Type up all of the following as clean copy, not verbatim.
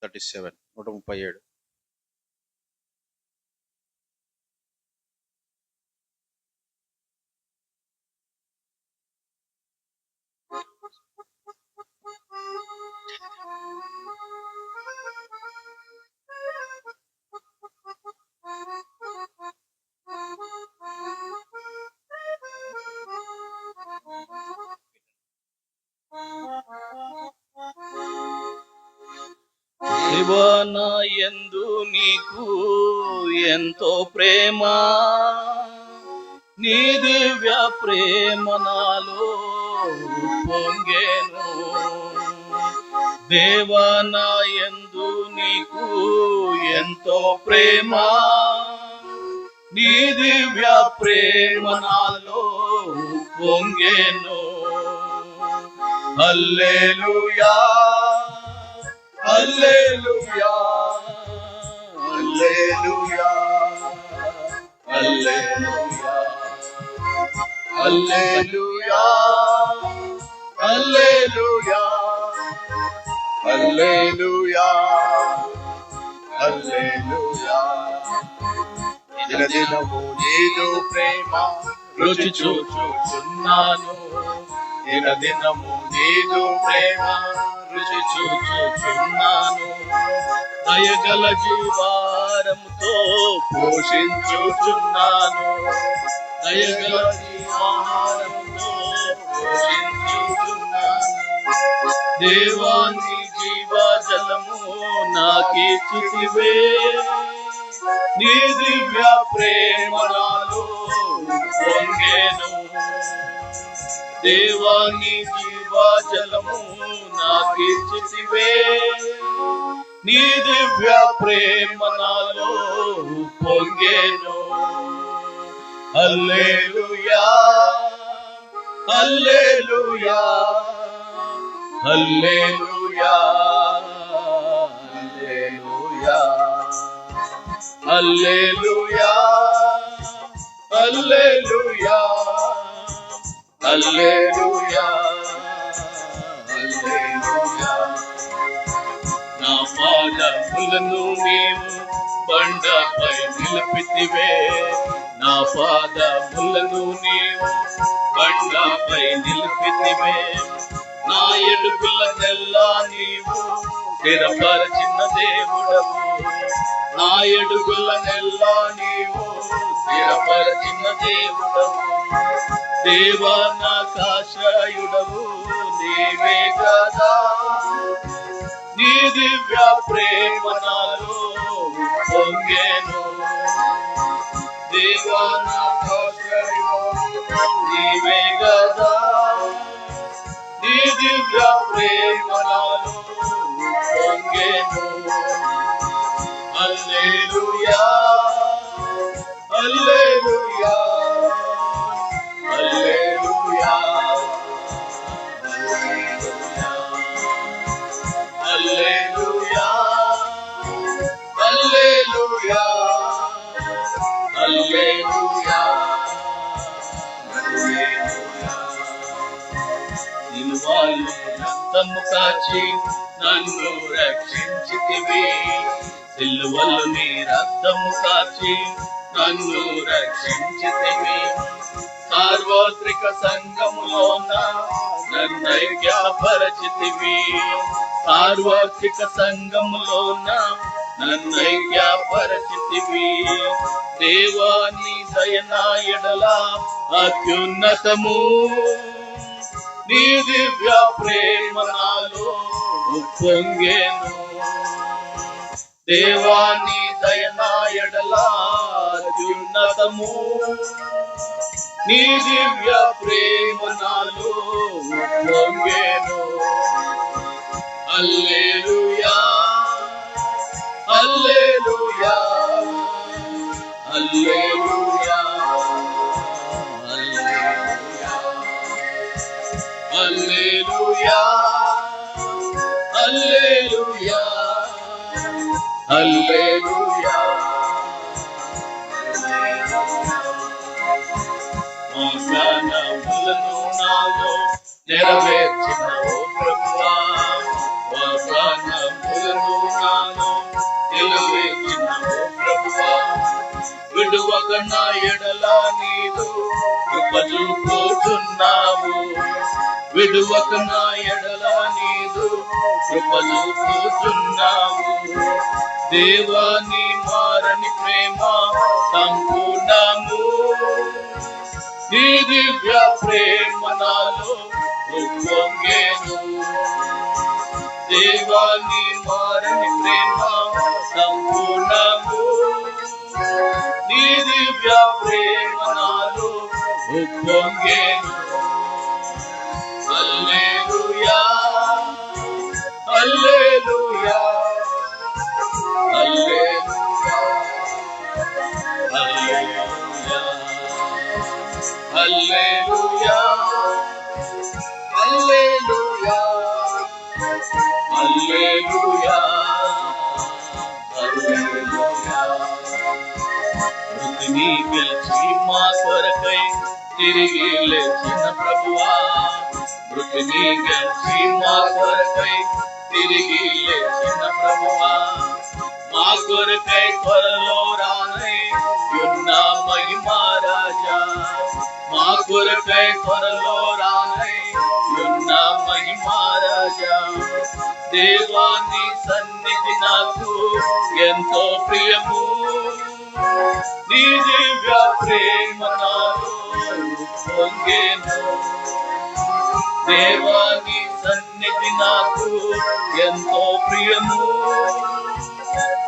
137 137. దేవా యందు నీకు ఎంతో ప్రేమ, నీ దివ్య ప్రేమ నాలో పొంగెను. దేవా యందు నీకు ఎంతో ప్రేమ, నీ దివ్య ప్రేమ నాలో పొంగెను. హల్లెలూయా హల్లెలూయా హల్లెలూయా హల్లెలూయా హల్లెలూయా హల్లెలూయా హల్లెలూయా హల్లెలూయా. దినదినము నీదు ప్రేమ రుచి చూచుచున్నాను, దినదినము నీదు ప్రేమ రుచి చూచుచున్నాను. దయగల జీవారముతో పోషించుచున్నాను, దయగల జీవారముతో పోషించుచున్నాను. దేవాని జీవజలము నాకిచ్చితివే, నీ దివ్య ప్రేమ నాలో పొంగెను. దేవాని జీవజలము నాకిచ్చితివే, నీ దివ్య ప్రేమ నాలో పొంగెను. హల్లెలూయా హల్లెలూయా హల్లెలూయా హల్లెలూయా హల్లెలూయా హల్లెలూయా హల్లెలూయా. నా పాదములను నీవు బండపై నిలిపితివే, నా పాదములను నీవు బండపై నిలిపితివే. నా ఎడుగులనెల్లా నీవు స్థిరపరచిన దేవుడవు, నా ఎడుగులనెల్లా నీవు స్థిరపరచిన దేవుడవు. దేవా నాకాశ్రయుడవు నీవే కదా, నీ దివ్య ప్రేమ నాలో పొంగెను. దేవా నాకాశ్రయుడవు నీవే కదా, నీ దివ్య ప్రేమ నాలో పొంగెను. హల్లెలూయా హల్లెలూయా హల్లెలూయా హల్లెలూయా హల్లెలూయా హల్లెలూయా హల్లెలూయా. నిలువాలు రక్తము కాచి నన్ను రక్షించితివి, సిలువలో నీ రక్తము కాచి నన్ను రక్షించితివి. సార్వత్రిక సంఘములోన నన్నైక్యపరచితివి, సార్వత్రిక సంఘములోన నన్నైక్యపరచితివి. దేవాని దయనా ఎడల అత్యున్నతము, నీ దివ్య ప్రేమ నాలో పొంగెను. దేవాని దయనా ఎడల అత్యున్నతము, నీ దివ్య ప్రేమ నాలో పొంగెను. హల్లెలూయా హల్లెలూయా హల్లెలూయా హల్లెలూయా హల్లెలూయా హల్లెలూయా. వాగ్దానములను నాలో నెరవేర్చిన ఓ ప్రభువా, వాగ్దానములను నాలో నా ఎడల నీదు కృప చూపుతున్నావు, విడువక నా ఎడల నీదు కృప చూపుతున్నావు. దేవా నీ మారని ప్రేమ సంపూర్ణము, నీ దివ్య ప్రేమ నాలో ఉప్పొంగెను. దేవా నీ మారని ప్రేమ సంపూర్ణము, నీ దివ్య ప్రేమ నాలో ఉప్పొంగెను. హల్లెలూయా హల్లెలూయా హల్లెలూయా హల్లెలూయా హల్లెలూయా హల్లెలూయా హల్లెలూయా హల్లెలూయా. మృతిని గెలిచి మా కొరకై తిరిగి లేచిన ప్రభువా, మృతిని గెలిచి మా కొరకై తిరిగి లేచిన ప్రభువా, మా కొరకై త్వరలో రానై ఉన్న మహిమా రాజా, మా కొరకై త్వరలో రానై ఉన్న మహిమా రాజా. దేవా నీ సన్నిధి నాకు ఎంతో ప్రియము, నీ దివ్య ప్రేమ నాలో పొంగెను. దేవా నీ సన్నిధి నాకు ఎంతో ప్రియము,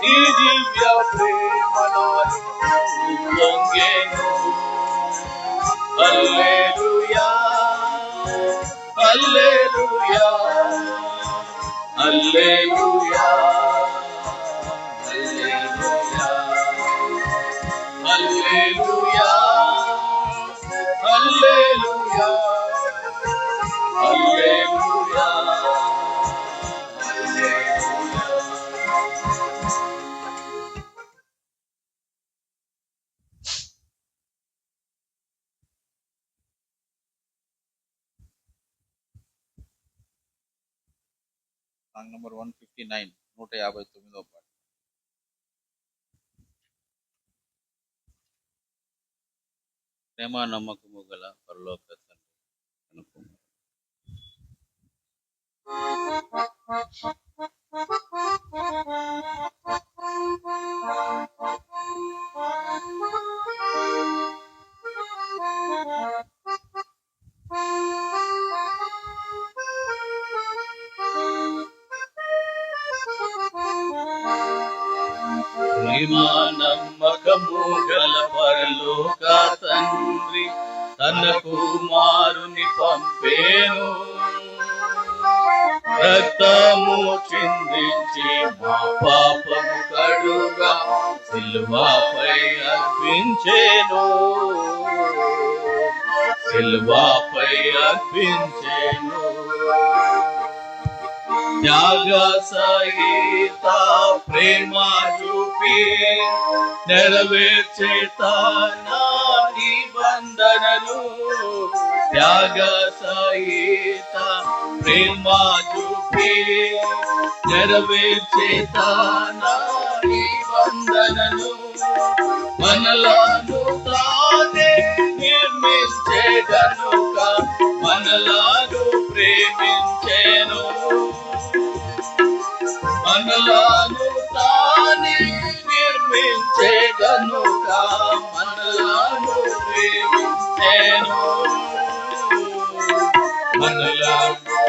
నీ దివ్య ప్రేమ నాలో పొంగెను. హల్లెలూయా హల్లెలూయా హల్లెలూయా హల్లెలూయా హల్లెలూయా హల్లెలూయా హల్లెలూయా సాంగ్ నంబర్ 159, 159వ పాట. ప్రేమ నమ్మకము గల పరలోక తండ్రి అనుకున్నాను. ప్రేమ నమ్మకము గల పరలోక తండ్రి తన కుమారుని పంపేను, రక్తము చిందించి మా పాపము కడుగా సిలువపై అర్పించెను, సిలువపై అర్పించెను. త్యాగ సహిత ప్రేమ చూపి నెరవేర్చే తన నిబంధనలు, త్యాగ సహిత ప్రేమ చూపి నెరవేర్చే తన నిబంధనలు, మనలను తానే నిర్మించే గనుక మనలను ప్రేమించెను, మనలను తానే నిర్మించే గనుక మనలను ప్రేమించెను, మనలను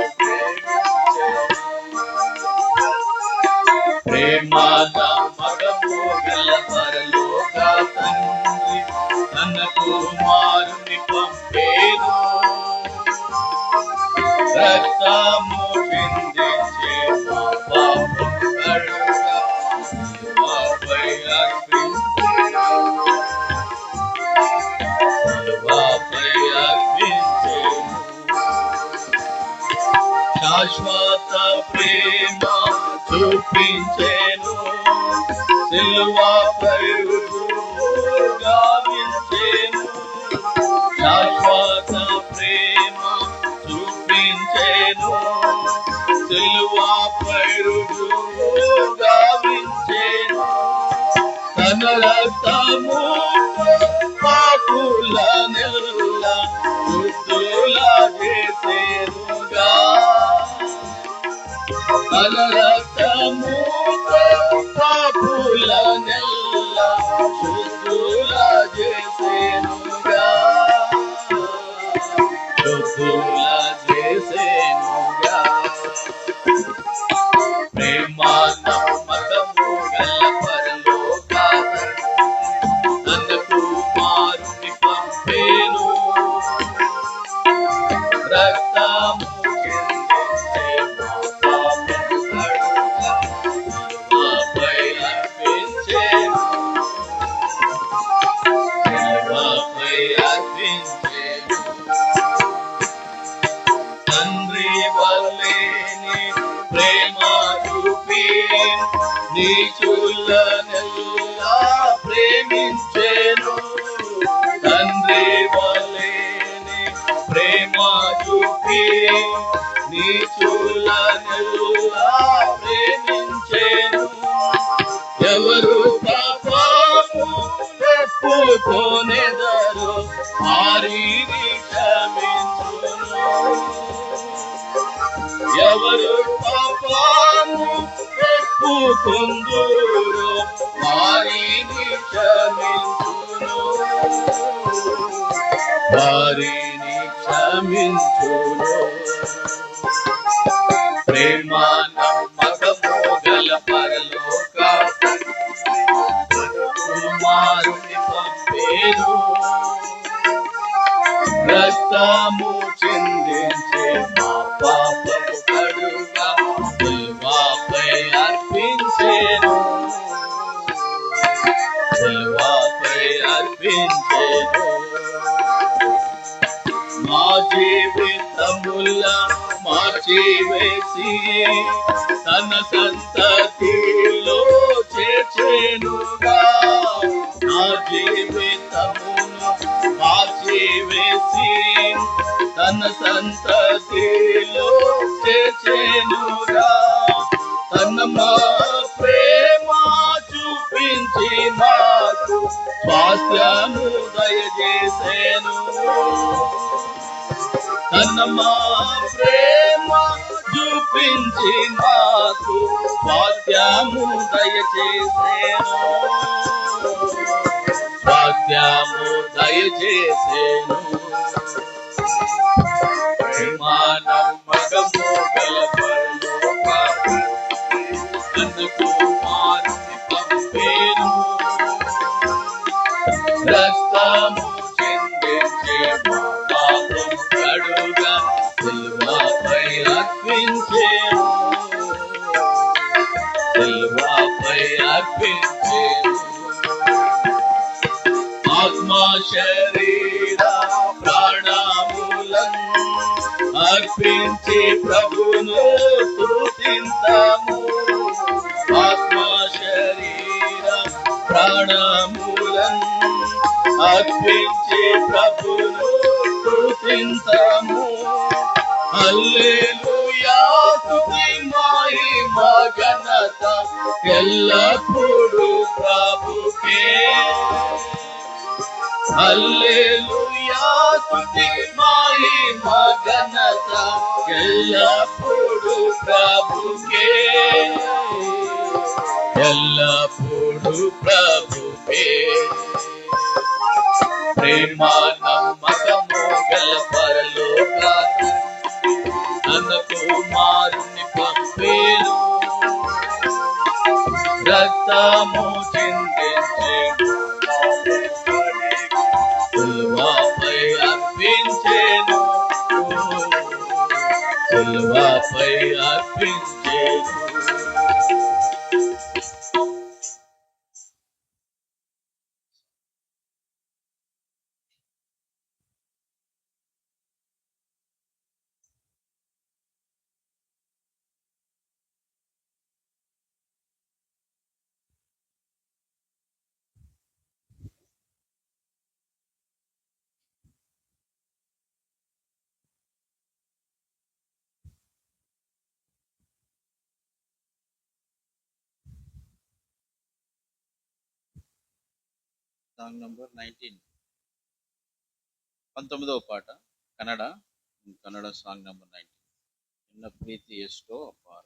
ప్రేమ నమ్మకము గల పరలోక తండ్రి తన కుమారుని పంపేను, రక్తము చిందించే మా పాపము కడుగా సిలువపై అర్పించెను, సిలువపై అర్పించెను. శాశ్వత ప్రేమ చూపించెను, సిలువపై గావించెను, శాశ్వత ప్రేమ చూపించెను, సిలువపై గావించెను. తన రక్తము తన రక్తముతో పాపులనెల్ల శుద్ధుల చేసెనుగా, శుద్ధుల చేసెనుగా. ప్రేమ నమ్మకము గల పరలోక తన కుమారుని పంపేను, రక్తము చిందించే మా పాపము కడుగా శిలువపై అర్పించెను, శిలువపై అర్పించెను. తండ్రి వల్లేని ప్రేమ చూపి నీచులనెల్లా ప్రేమించెను, తండ్రి వల్లేని ప్రేమ చూపి నీచులనెల్లా ప్రేమించెను. ఎవరు పాపము ఒప్పుకొనెదరో వారిని క్షమించును, ఎవరు పాపము ఒప్పుకొందురో వారిని క్షమించును, వారిని క్షమించును. ప్రేమ నమ్మకము గల పరలోక కుమారుని పంపేను, రక్తము చిందించే మా పాపము కడుగా శిలువపై అర్పించెను, శిలువపై అర్పించెను. మా జీవితముల మార్చివేసి తన సంతతిలో చేర్చెనుగా, నా జీవితమును మార్చివేసి తన సంతతిలో చేర్చెనుగా. తన మా ప్రేమ చూపించి మాకు స్వాస్థ్యము దయచేసెను, తన మా ప్రేమ చూపించి మాకు స్వాస్థ్యము దయచేసెను, స్వాస్థ్యము దయచేసెను. ప్రేమ నమ్మకము గల పరలోక తన కుమారుని పంపేను, రక్తము చిందించే మా పాపము కడుగా శిలువపై అర్పించెను, శిలువపై అర్పించెను. ఆత్మ శరీర ప్రాణములను అర్పించి ప్రభును స్తుతింతము, ఆత్మ శరీర ప్రాణములను అర్పించి ప్రభును స్తుతింతము. హల్లెలూయా స్తుతి మహిమ ఘనత ఎల్లప్పుడూ ప్రభుకే, హల్లెలూయా స్తుతి మహిమ ఘనత ఎల్లప్పుడూ ప్రభుకే, ఎల్లప్పుడూ ప్రభుకే. ప్రేమ నమ్మకము గల పరలోక తన కుమారుని పంపేను, రక్తము చిందించే శిలువపై అర్పించెను, శిలువపై అర్పించెను. సాంగ్ నంబర్ 19, 19వ పాట, కన్నడ సాంగ్ నంబర్ 19. నిన్న ప్రీతి ಎಷ್ಟೋ ಅಪಾರ.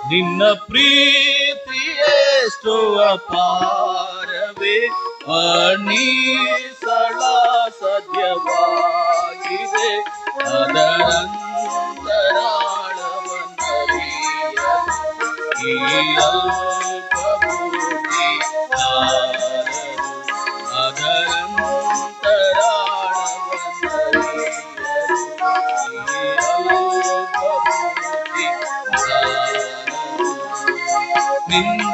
ನಿನ್ನ ಪ್ರೀತಿಯೆಷ್ಟು ಅಪಾರವೇ ವರ್ಣಿಸಲ ಸಾಧ್ಯವಾಗಿದೆ ಅದರಂತರಾಳವನ್ನರಿಯಲು ಈ ಅಲ್ಪ ಬುದ್ಧಿ ಸಾಲದು ಅದರಂತರಾಳವನ್ನರಿಯಲು ಈ ಅಲ್ಪ ಬುದ್ಧಿ ಸಾಲದು ನಿನ್ನು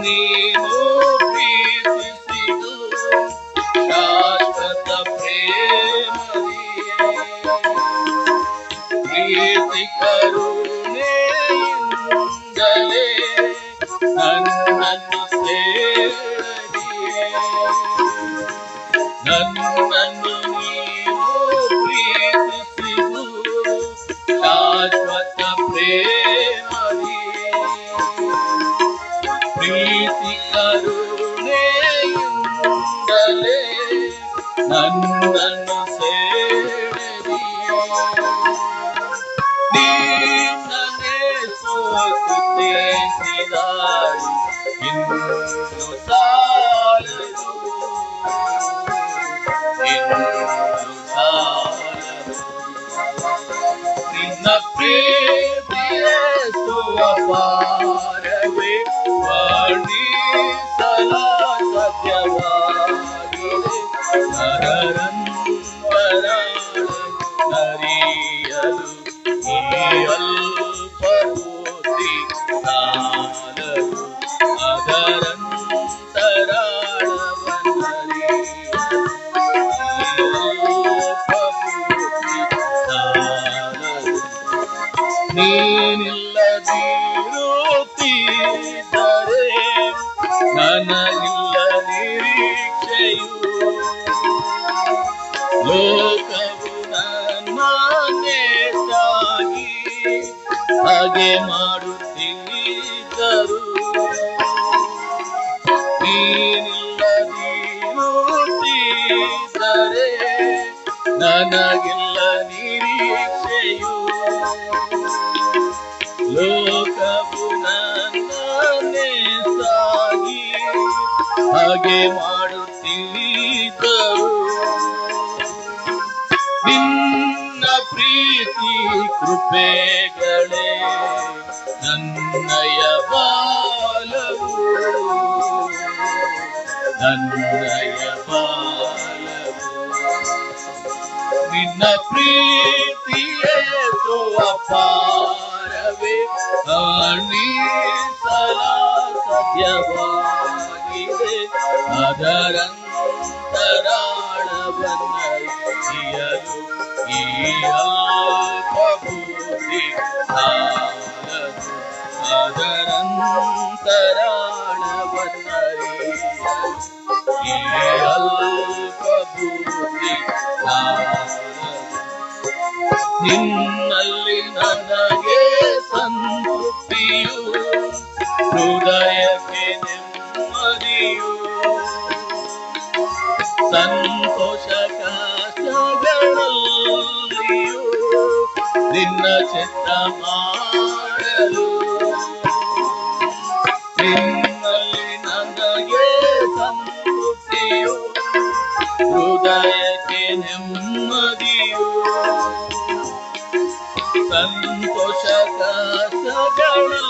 ನೀನು ಪ್ರೀತಿಸಿದು ಶಾಶ್ವತ ಪ್ರೇಮವಿಯೇ ಪ್ರೀತಿ ಕರುಣೆಯಿಂದಲೇ ನನ್ನನ್ನು ಸೇರಿಯೇ ನನ್ನನ್ನು ನೀನು ಪ್ರೀತಿಸಿದು ಶಾಶ್ವತ ಪ್ರೇಮವಿಯೇ ಪ್ರೀತಿ ಕರುಣೆಯಿಂದಲೇ ನನ್ನನ್ನು ಸೇರಿಯೇ ನಿನ್ನನ್ನೇ ಸ್ತುತಿಸಿದಾರು ಇನ್ನು ಸಾಲದು ಇನ್ನು ಸಾಲದು ನಿನ್ನ ಪ್ರೀತಿಯೆಷ್ಟು ಅಪಾರವೇ ವರ್ಣಿಸಲ ಸಾಧ್ಯವಾಗಿದೆ ಅದರಂತರಾಳವನ್ನರಿಯಲು ಈ ಅಲ್ಪ ಬುದ್ಧಿ ಸಾಲದು ಅದರಂತರಾಳವನ್ನರಿಯಲು ಈ ಅಲ್ಪ ಬುದ್ಧಿ ಸಾಲದು ನೀನಿಲ್ಲದಿರುತ್ತಿದ್ದರೆ ನನಗಿಲ್ಲ ನಿರೀಕ್ಷೆಯು ಲೋಕವು ನನ್ನನ್ನೇಟಾಗಿ ಹಾಗೆ ಮಾಡುತ್ತಿದ್ದರು ನೀನಿಲ್ಲದಿರುತ್ತಿದ್ದರೆ ನನಗಿಲ್ಲ ನಿರೀಕ್ಷೆಯು ಲೋಕವು ನನ್ನನ್ನೇ ಸಾಗಿ ಹಾಗೆ ಮಾಡುತ್ತಿದ್ದರು ನಿನ್ನ ಪ್ರೀತಿ ಕೃಪೆಗಳೇ ನನ್ನಯ ಬಾಲವು ನನ್ನಯ ಬಾಲವು ನಿನ್ನ ಪ್ರೀತಿಯೇತು ಅಪಾರವೇ ವರ್ಣಿಸಲ ಸಾಧ್ಯವಾಗಿದೆ ಅದರಂತರಾಳವನ್ನರಿಯಲು ಈ ಅಲ್ಪ ಬುದ್ಧಿ ಸಾಲದು ಅದರಂತರಾಳವನ್ನರಿಯಲು ಈ ಅಲ್ಪ ಬುದ್ಧಿ ಸಾಲದು ನಿನ್ನಲ್ಲಿ ನನಗೆ ಸಂತೃಪ್ತಿಯು ಹೃದಯಕ್ಕೆ ನೆಮ್ಮದಿಯು ಸಂತೋಷ ಕಷ್ಟಗಳಲ್ಲಿಯೂ ನಿನ್ನ ಚಿತ್ತ ಮಾಡಲು ನಿನ್ನಲ್ಲಿ ನನಗೆ ಸಂತೃಪ್ತಿಯು ಹೃದಯಕ್ಕೆ ನೆಮ್ಮದಿಯು ಸಂತೋಷ ಕಷ್ಟಗಳಲ್ಲಿಯೂ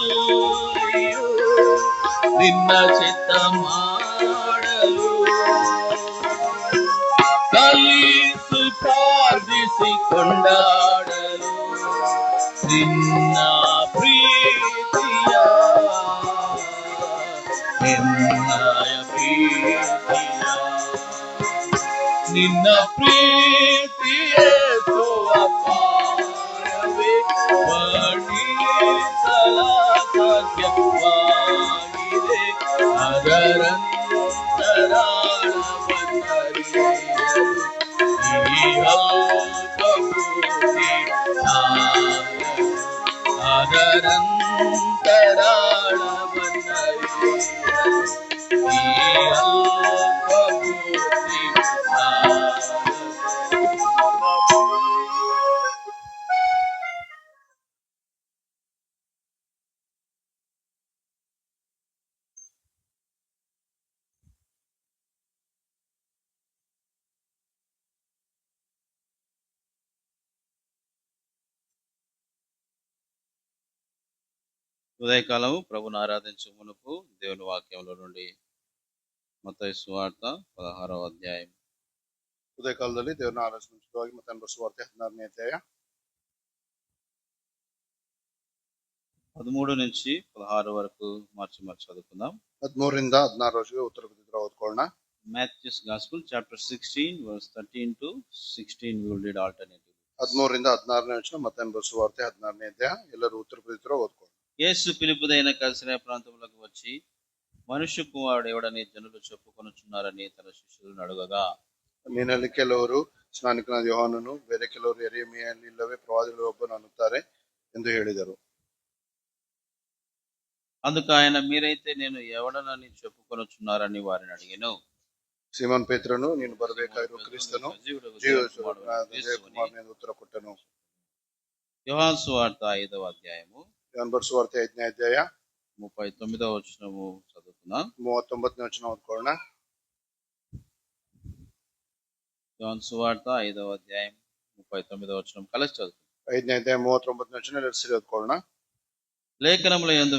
ನಿನ್ನ ಚಿತ್ತ ಮಾಡಲು ಕಲಿಸು ಪ್ರಾರ್ಥಿಸಿ ಕೊಂಡಾಡಲು ನಿನ್ನ ಪ್ರೀತಿಯ ನಿನ್ನಯ ಪ್ರೀತಿಯ ನಿನ್ನ ಪ್ರೀತಿಯೇತು ಅಪಾರವೇ ವರ್ಣಿಸಲ ಸಾಧ್ಯವಾಗಿದೆ ಅದರಂತರಾಳವನ್ನರಿಯಲು ಈ ಅಲ್ಪ ಬುದ್ಧಿ ಸಾಲದು ಅದರಂತರಾಳವನ್ನರಿಯಲು ಈ ಅಲ್ಪ ಬುದ್ಧಿ ಸಾಲದು ఉదయకాలము ప్రభుని ఆరాధించే మునుపు దేవుని వాక్యంలో నుండి మత్తయి సువార్త 16వ అధ్యాయం ಉದಯಕಾಲದಲ್ಲಿ ದೇವರನ್ನ ಆರಾಧಿಸುವಾಗ ಮತ್ತೆ ಬರೆಸುವಾರ್ತೆ 16ನೇ ಅಧ್ಯಾಯ 13 నుంచి 16 వరకు మార్చి చదువుకుందాం. 13ರಿಂದ 16 రోజుಗೆ ಉತ್ತರ ಬಿದ್ದಿದ್ರೆ ಓದ್ಕೊಳ್ಳೋಣ. Matthew's Gospel chapter 16 verse 13 to 16 we will read alternatively. 13ರಿಂದ 16ನೇ ವಚನ ಮತ್ತೆ ಬರೆಸುವಾರ್ತೆ 16ನೇ ಅಧ್ಯಾಯ. ಎಲ್ಲರೂ ಉತ್ತರ ಬಿದ್ದಿದ್ರೆ ಓದ್ಕೊಳ್ಳೋಣ. యేసు పిలుపుదైన కైసరయ ప్రాంతములకు వచ్చి మనుష్య కుమారుడు ఎవడని జనులు చెప్పుకొనుచున్నారని తన శిష్యులను అడగగా, ನಿನ್ನಲ್ಲಿ ಕೆಲವರು ಸ್ನಾನಿಕನಾದ ಯೋಹಾನನು, ಬೇರೆ ಕೆಲವರು ಯೆರೆಮೀಯನು, ಇಲ್ಲವೇ ಪ್ರವಾದಿಗಳಲ್ಲಿ ಒಬ್ಬನು ಅನ್ನುತ್ತಾರೆ ಎಂದು ಹೇಳಿದರು. అందుకు ఆయన, మీరైతే నేను ఎవడనని చెప్పుకొనుచున్నారని వారిని అడిగెను. ಸೀಮೋನ್ ಪೇತ್ರನು, ನೀನು ಬರಬೇಕಾಗಿರುವ ಕ್ರಿಸ್ತನು ದೇವಕುಮಾರನೆಂದು ಉತ್ತರ ಕೊಟ್ಟನು. యోహాను సువార్త 5వ అధ్యాయము ಯೋಹಾನ ಬರೆಸುವಾರ್ತೆ 5ನೇ ಅಧ್ಯಾಯ 39వ వచనము చదువుకుందాం. 39ನೇ ವಚನ ಓದ್ಕೊಳ್ಳೋಣ. యోహాను సువార్త 5వ అధ్యాయం 39వ వచనం కలిసి చదువుకుందాం. 5ನೇ ಅಧ್ಯಾಯ 39ನೇ ವಚನ ಎಲ್ಲರೂ ಸೇರಿ ಓದ್ಕೊಳ್ಳೋಣ. లేఖనముల యందు